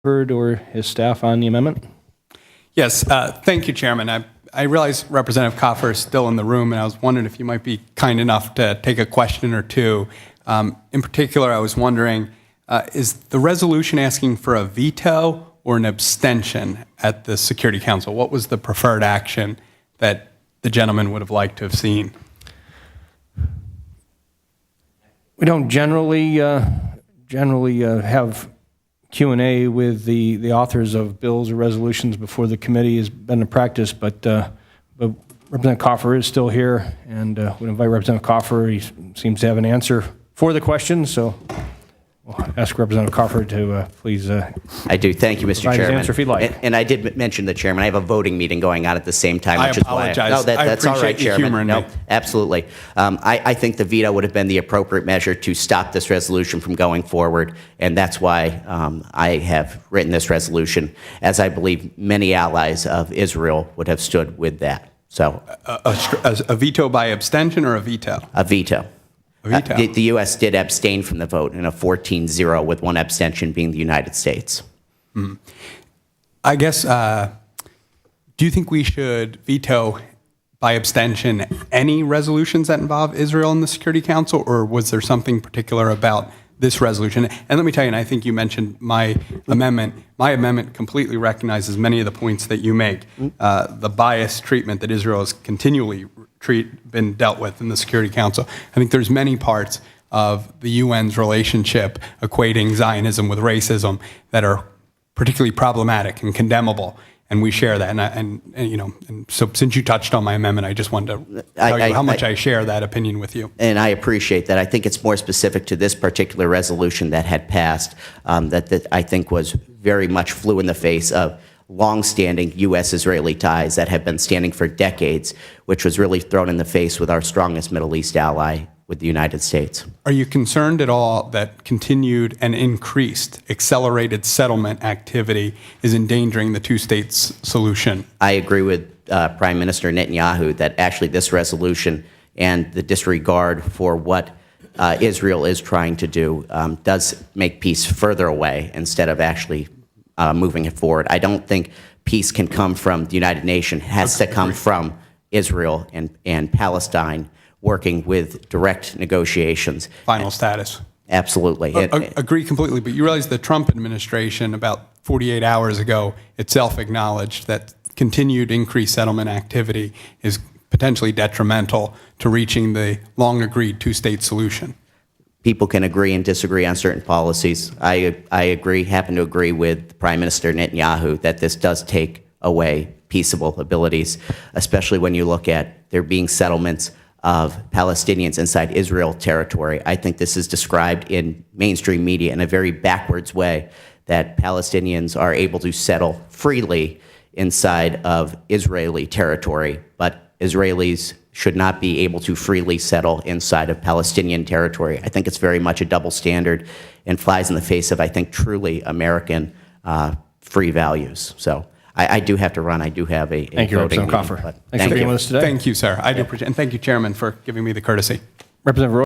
Bradford or his staff on the amendment? Yes, thank you, Chairman. I realize Representative Kaufer is still in the room, and I was wondering if you might be kind enough to take a question or two. In particular, I was wondering, is the resolution asking for a veto or an abstention at the Security Council? What was the preferred action that the gentleman would have liked to have seen? We don't generally have Q&A with the authors of bills or resolutions before the committee. Has been a practice, but Representative Kaufer is still here, and would invite Representative Kaufer. He seems to have an answer for the question, so we'll ask Representative Kaufer to please. I do. Thank you, Mr. Provide his Chairman. answer if he'd like. And I did mention the chairman. I have a voting meeting going on at the same time. I which apologize. Is why no, that's all right, Chairman. No, absolutely. I think the veto would have been the appropriate measure to stop this resolution from going forward, and that's why I have written this resolution, as I believe many allies of Israel would have stood with that. So, A veto by abstention or a veto? a veto. A veto. The U.S. did abstain from the vote in a 14-0, with one abstention being the United States. I guess, do you think we should veto by abstention any resolutions that involve Israel in the Security Council, or was there something particular about this resolution? And let me tell you, and I think you mentioned my amendment. My amendment completely recognizes many of the points that you make. The biased treatment that Israel has continually been dealt with in the Security Council. I think there's many parts of the UN's relationship equating Zionism with racism that are particularly problematic and condemnable, and we share that. And so since you touched on my amendment, I just wanted to tell you how much I share that opinion with you. And I appreciate that. I think it's more specific to this particular resolution that had passed that I think was very much flew in the face of long-standing U.S.-Israeli ties that have been standing for decades, which was really thrown in the face with our strongest Middle East ally, with the United States. Are you concerned at all that continued and increased accelerated settlement activity is endangering the two-state solution? I agree with Prime Minister Netanyahu that actually this resolution and the disregard for what Israel is trying to do does make peace further away instead of actually moving it forward. I don't think peace can come from the United Nations. It has to come from Israel and Palestine working with direct negotiations. Final status. Absolutely. Agree completely, but you realize the Trump administration about 48 hours ago itself acknowledged that continued increased settlement activity is potentially detrimental to reaching the long-agreed two-state solution. People can agree and disagree on certain policies. I happen to agree with Prime Minister Netanyahu that this does take away peaceable abilities, especially when you look at there being settlements of Palestinians inside Israel territory. I think this is described in mainstream media in a very backwards way, that Palestinians are able to settle freely inside of Israeli territory, but Israelis should not be able to freely settle inside of Palestinian territory. I think it's very much a double standard and flies in the face of, I think, truly American free values. So I do have to run. I do have a Thank you, Representative Kaufer. Thanks for being with us today. Thank you, sir. I do appreciate it. And thank you, Chairman, for giving me the courtesy. Representative